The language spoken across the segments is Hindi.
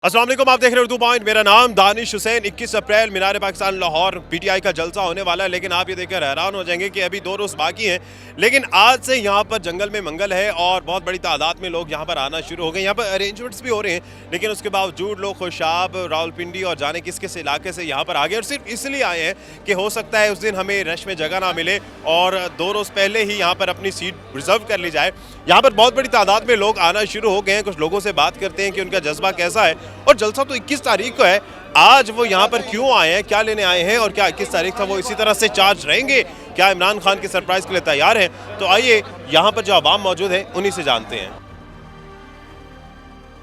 अस्सलाम वालेकुम, आप देख रहे हैं उर्दू पॉइंट। मेरा नाम दानिश हुसैन। 21 अप्रैल मीनार पाकिस्तान लाहौर पीटीआई का जलसा होने वाला है, लेकिन आप ये देखकर हैरान हो जाएंगे कि अभी 2 रोज़ बाकी हैं। लेकिन आज से यहाँ पर जंगल में मंगल है और बहुत बड़ी तादाद में लोग यहाँ पर आना शुरू हो गए। यहाँ पर अरेंजमेंट्स भी हो रहे हैं, लेकिन उसके बावजूद लोग खुशाब, रावलपिंडी और जाने किस किस इलाके से यहाँ पर आ गए और सिर्फ इसलिए आए हैं कि हो सकता है उस दिन हमें रश में जगह ना मिले और 2 रोज़ पहले ही यहाँ पर अपनी सीट रिजर्व कर ली जाए। यहाँ पर बहुत बड़ी तादाद में लोग आना शुरू हो गए हैं। कुछ लोगों से बात करते हैं कि उनका जज्बा कैसा है और जलसा तो 21 तारीख को है। आज वो यहाँ पर क्यों आए हैं, क्या लेने आए हैं और क्या 21 तारीख था वो इसी तरह से चार्ज रहेंगे, क्या इमरान खान के सरप्राइज के लिए तैयार हैं? तो आइए यहाँ पर जो अवाम मौजूद है उन्हीं से जानते हैं।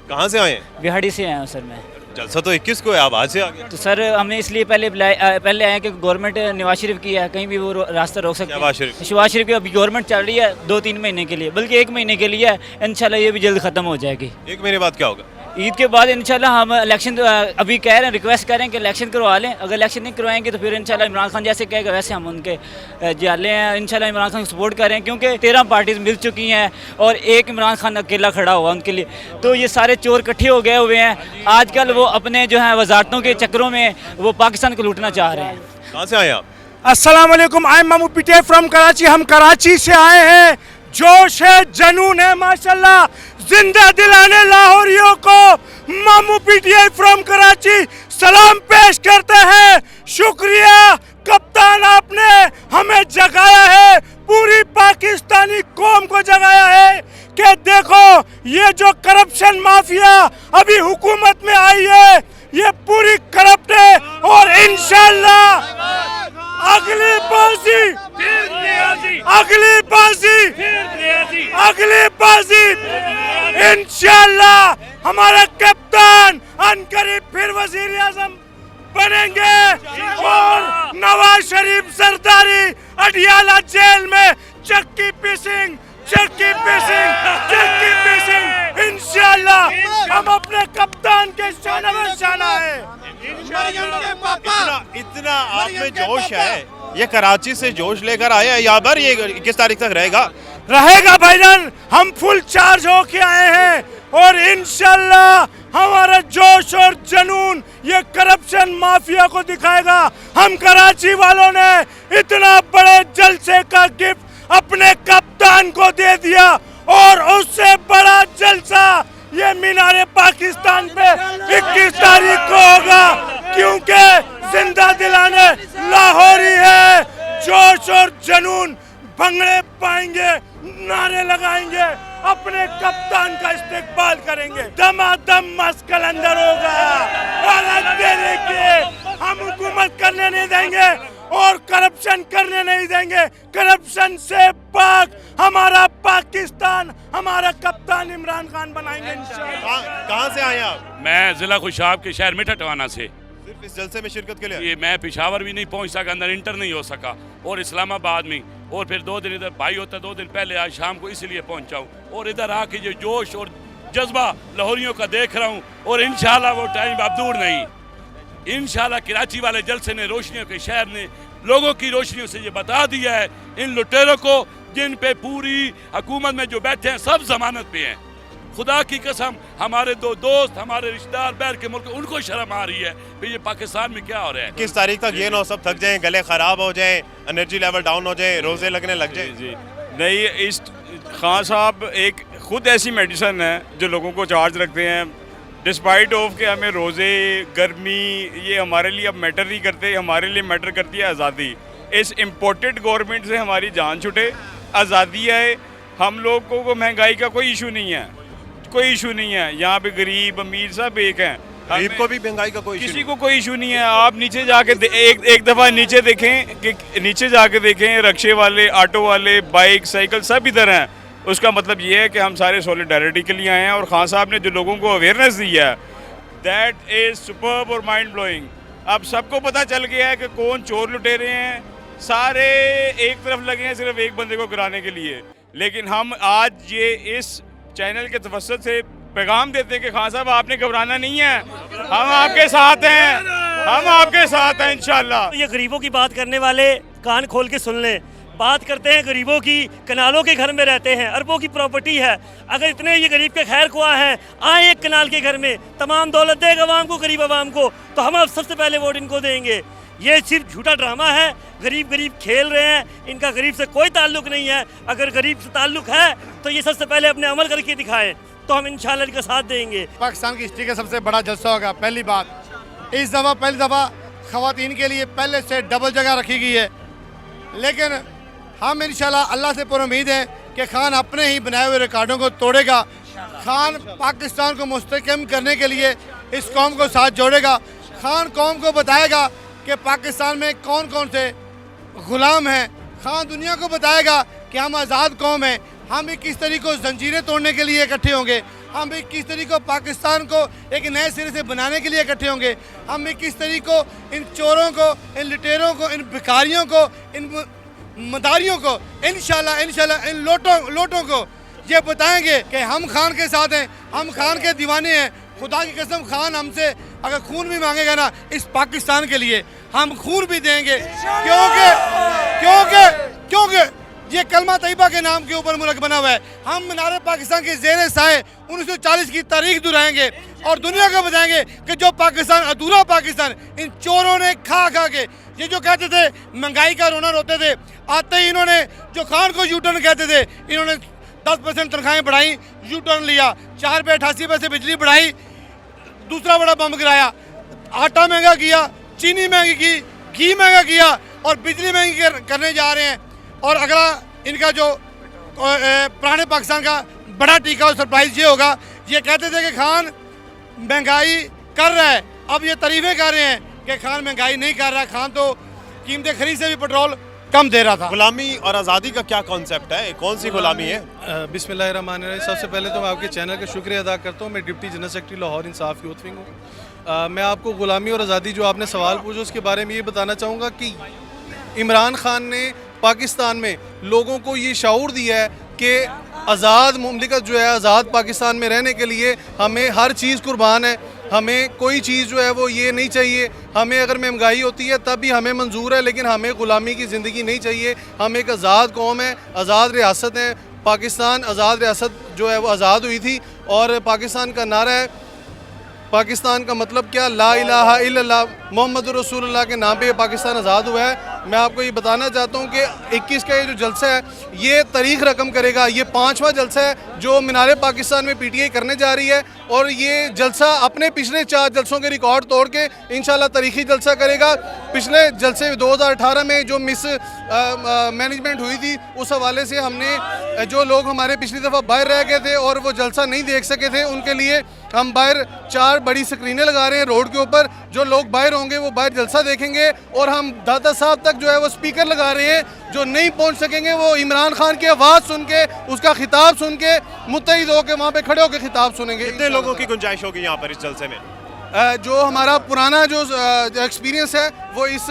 कहाँ से आए हैं? बिहाड़ी से आया हूँ सर मैं। जलसा तो 21 को है, आप आज से आ गए। तो सर हमने इसलिए पहले आए कि गवर्नमेंट नवाज शरीफ की है, कहीं भी वो रास्ता रोक सकते हैं। शहबाज शरीफ की अभी गवर्नमेंट चल रही है 2-3 महीने के लिए, बल्कि 1 महीने के लिए है। इंशाल्लाह ये भी जल्द खत्म हो जाएगी। 1 महीने बाद क्या होगा? ईद के बाद इंशाल्लाह हम इलेक्शन अभी कह रहे हैं, रिक्वेस्ट कर रहे हैं कि इलेक्शन करवा लें। अगर इलेक्शन नहीं करवाएंगे तो फिर इंशाल्लाह इमरान खान जैसे कहेगा वैसे हम उनके जाले हैं। इंशाल्लाह इमरान खान को सपोर्ट कर रहे हैं क्योंकि 13 पार्टीज मिल चुकी हैं और एक इमरान खान अकेला खड़ा हुआ उनके लिए। तो ये सारे चोर इकट्ठे हो गए हुए हैं। आजकल वो अपने जो है वजारतों के चक्करों में वो पाकिस्तान को लूटना चाह रहे हैं। कहाँ से आए आप? अस्सलाम वालेकुम, आई एम मामू पीटे फ्रॉम कराची। हम कराची से आए हैं। जोश है, जनून है माशाल्लाह। जिंदा दिलाने लाहौरियों को मामू पीटीआई फ्रॉम कराची सलाम पेश करते हैं। शुक्रिया कप्तान, आपने हमें जगाया है, पूरी पाकिस्तानी कौम को जगाया है कि देखो ये जो करप्शन माफिया अभी हुकूमत में आई है ये पूरी करप्ट है और इंशाल्लाह अगली बाजी इंशाल्लाह हमारा कप्तान अनकरीब फिर वजीर आजम बनेंगे और नवाज शरीफ सरदारी अडियाला जेल में चक्की पीसिंग इंशाल्लाह हम अपने कप्तान के शाना में शाना है। इतना आप में जोश है, ये कराची से जोश लेकर आए हैं यहाँ पर। ये 21 तारीख तक रहेगा भाईजान। हम फुल चार्ज होके आए हैं और इंशाल्लाह हमारा जोश और जुनून ये करप्शन माफिया को दिखाएगा। हम कराची वालों ने इतना बड़े जलसे का गिफ्ट अपने कप्तान को दे दिया और उससे बड़ा जलसा ये मीनारे पाकिस्तान पे 21 तारीख को होगा क्योंकि जिंदा दिलाने लाहौरी है। जोश और जुनून, भंगड़े पाएंगे, नारे लगाएंगे, अपने कप्तान का इस्तेकबाल करेंगे। दमादम मस्त कलंदर होगा और देने के हम हुकूमत करने नहीं देंगे और करप्शन करने नहीं देंगे। करप्शन से पाक हमारा पाकिस्तान, हमारा कप्तान इमरान खान बनाएंगे इंशाअल्लाह। कहाँ से आए आप? मैं जिला खुशाब के शहर मिठटवाना से। सिर्फ इस जलसे में शिरकत के लिए? ये मैं पेशावर भी नहीं पहुंच सका, अंदर इंटर नहीं हो सका और इस्लामाबाद में, और फिर 2 दिन इधर भाई होता 2 दिन पहले आज शाम को इसलिए पहुंचा हूँ और इधर आके जो जोश और जज्बा लाहौरियों का देख रहा हूँ और इंशाल्लाह वो टाइम अब दूर नहीं। इंशाल्लाह कराची वाले जलसे ने, रोशनियों के शहर ने लोगों की रोशनियों से ये बता दिया है इन लुटेरों को जिन पे पूरी हुकूमत में जो बैठे हैं सब जमानत पे हैं। खुदा की कसम हमारे 2 दोस्त, हमारे रिश्तेदार बैर के मुल्क, उनको शर्म आ रही है कि ये पाकिस्तान में क्या हो रहा है। 21 तारीख तक ये ना सब थक जाएं, गले खराब हो जाएं, एनर्जी लेवल डाउन हो जाए, रोजे लगने लग जाए। जी नहीं, इस खान साहब एक खुद ऐसी मेडिसिन है जो लोगों को चार्ज रखते हैं डिस्पाइट ऑफ के हमें रोज़े, गर्मी ये हमारे लिए अब मैटर नहीं करते। हमारे लिए मैटर करती है आज़ादी। इस इम्पोर्टेड गवर्नमेंट से हमारी जान छुटे, आज़ादी आए। हम लोगों को महंगाई का कोई इशू नहीं है, कोई इशू नहीं है। यहाँ पे गरीब अमीर सब एक हैं, गरीब को भी महंगाई का कोई किसी को कोई इशू नहीं है। आप नीचे जाके एक दफ़ा नीचे देखें कि नीचे जाके देखें, रिक्शे वाले, ऑटो वाले, बाइक, साइकिल सब इधर हैं। उसका मतलब ये है कि हम सारे सॉलिडारिटी के लिए आए हैं और खान साहब ने जो लोगों को अवेयरनेस दी है दैट इज़ सुपर्ब और माइंड ब्लोइंग। अब सबको पता चल गया है कि कौन चोर लुटेरे हैं। सारे एक तरफ लगे हैं सिर्फ एक बंदे को गिराने के लिए। लेकिन हम आज ये इस चैनल के तवज्जुह से पैगाम देते हैं कि खान साहब आपने घबराना नहीं है, हम आपके साथ हैं, हम आपके साथ हैं इंशाल्लाह। ये गरीबों की बात करने वाले कान खोल के सुन लें। बात करते हैं गरीबों की, कनालों के घर में रहते हैं, अरबों की प्रॉपर्टी है। अगर इतने ये गरीब के खैर ख्वाह हैं, आए एक कनाल के घर में, तमाम दौलत देगा आवाम को, गरीब आवाम को, तो हम अब सबसे पहले वोट इनको देंगे। ये सिर्फ झूठा ड्रामा है, गरीब गरीब खेल रहे हैं, इनका गरीब से कोई ताल्लुक नहीं है। अगर गरीब से ताल्लुक है तो ये सबसे पहले अपने अमल करके दिखाएं, तो हम इंशाल्लाह इनका साथ देंगे। पाकिस्तान की हिस्ट्री का सबसे बड़ा जलसा होगा। पहली बात, इस दफ़ा पहली दफ़ा ख़वातीन के लिए पहले से डबल जगह रखी गई है, लेकिन हम इंशाल्लाह अल्लाह से पूरी उम्मीद है कि खान अपने ही बनाए हुए रिकॉर्डों को तोड़ेगा। खान पाकिस्तान को मुस्तहकम करने के लिए इस कौम को साथ जोड़ेगा। खान कौम को बताएगा कि पाकिस्तान में कौन कौन से ग़ुलाम हैं। खान दुनिया को बताएगा कि हम आज़ाद कौम हैं। हम 21 तारीख को जंजीरें तोड़ने के लिए इकट्ठे होंगे। हम 21 तारीख को पाकिस्तान को एक नए सिरे से बनाने के लिए इकट्ठे होंगे। हम 21 तारीख को इन चोरों को, इन लुटेरों को, इन भिखारियों को, इन मदारियों को इंशाल्लाह इन लोटों को ये बताएंगे कि हम खान के साथ हैं, हम खान के दीवाने हैं। खुदा की कसम, खान हमसे अगर खून भी मांगेगा ना इस पाकिस्तान के लिए, हम खून भी देंगे, क्योंकि ये कलमा तैयबा के नाम के ऊपर मुल्क बना हुआ है। हम मीनार पाकिस्तान के ज़ेरे साए 1940 की तारीख दोहराएंगे और दुनिया को बताएंगे कि जो पाकिस्तान, अधूरा पाकिस्तान इन चोरों ने खा के, ये जो कहते थे महंगाई का रोना रोते थे, आते ही इन्होंने जो खान को यू टर्न कहते थे, इन्होंने 10% तनख्वाहें बढ़ाई, यू टर्न लिया, 4 पे 88 पैसे बिजली बढ़ाई, दूसरा बड़ा बम गिराया, आटा महंगा किया, चीनी महंगी की, घी महंगा किया और बिजली महंगी करने जा रहे हैं। और अगला इनका जो पुराने पाकिस्तान का बड़ा टीका और सरप्राइज़ ये होगा, ये कहते थे कि खान महंगाई कर रहा है, अब ये तारीफ़ें कर रहे हैं कि खान महंगाई नहीं कर रहा, खान तो कीमतें खरीद से भी पेट्रोल कम दे रहा था। गुलामी और आज़ादी का क्या कॉन्सेप्ट है, कौन सी गुलामी है? बिस्मिल्लाहिर्रहमानिर्रहीम। सबसे पहले तो मैं आपके चैनल का शुक्रिया अदा करता हूँ। मैं डिप्टी जनरल सेक्रेटरी लाहौर इंसाफ यूथ विंग हूँ। मैं आपको गुलामी और आज़ादी जो आपने सवाल पूछा उसके बारे में ये बताना चाहूँगा कि इमरान खान ने पाकिस्तान में लोगों को ये शऊर दिया है कि आज़ाद मुमलिकत जो है, आज़ाद पाकिस्तान में रहने के लिए हमें हर चीज़ कुर्बान है, हमें कोई चीज़ जो है वो ये नहीं चाहिए। हमें अगर महंगाई होती है तब भी हमें मंजूर है, लेकिन हमें ग़ुलामी की ज़िंदगी नहीं चाहिए। हम एक आज़ाद कौम है, आज़ाद रियासत है। पाकिस्तान आज़ाद रियासत जो है वो आज़ाद हुई थी और पाकिस्तान का नारा है, पाकिस्तान का मतलब क्या, ला इलाहा इल्लल्लाह मोहम्मद रसूलुल्लाह के नाम पे पाकिस्तान आज़ाद हुआ है। मैं आपको ये बताना चाहता हूँ कि 21 का ये जो जलसा है ये तारीख रकम करेगा। ये 5वां जलसा है जो मीनार पाकिस्तान में PTI करने जा रही है और ये जलसा अपने पिछले 4 जलसों के रिकॉर्ड तोड़ के इंशाल्लाह तारीखी जलसा करेगा। पिछले जलसे 2018 में जो मिस मैनेजमेंट हुई थी उस हवाले से हमने जो लोग हमारे पिछली दफ़ा बाहर रह गए थे और वो जलसा नहीं देख सके थे, उनके लिए हम बाहर 4 बड़ी स्क्रीनें लगा रहे हैं रोड के ऊपर। जो लोग बाहर होंगे वो बाहर जलसा देखेंगे और हम दादा साहब तक जो है वो स्पीकर लगा रहे हैं। जो नहीं पहुंच सकेंगे वो इमरान खान की आवाज़ सुन के, उसका खिताब सुन के, मुत्तहिद होकर वहाँ पे खड़े होकर खिताब सुनेंगे। कितने लोगों की गुंजाइश होगी यहाँ पर इस जलसे में? जो हमारा पुराना जो एक्सपीरियंस है वो इस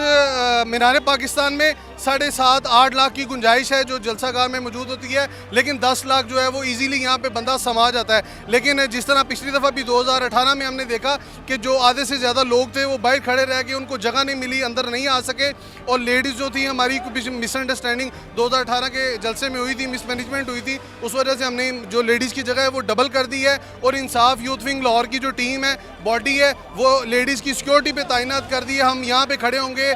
मीनार पाकिस्तान में 7.5-8 लाख की गुंजाइश है जो जलसागाह में मौजूद होती है, लेकिन 10 लाख जो है वो इजीली यहाँ पे बंदा समा जाता है। लेकिन जिस तरह पिछली दफ़ा भी 2018 में हमने देखा कि जो आधे से ज़्यादा लोग थे वो बाहर खड़े रह गए, उनको जगह नहीं मिली, अंदर नहीं आ सके। और लेडीज़ जो थी, हमारी मिसअंडरस्टैंडिंग 2018 के जलसे में हुई थी, मिसमैनेजमेंट हुई थी, उस वजह से हमने जो लेडीज़ की जगह है वो डबल कर दी है। और इंसाफ यूथ विंग लाहौर की जो टीम है, बॉडी है, वो लेडीज़ की सिक्योरिटी पे तैनात कर दी है। हम यहाँ पे खड़े होंगे,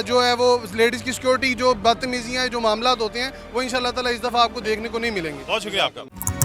जो है वो लेडीज़ की सिक्योरिटी, जो बदतमीजियाँ, जो मामला होते हैं वो इंशाल्लाह ताला इस दफ़ा आपको देखने को नहीं मिलेंगे। बहुत शुक्रिया आपका।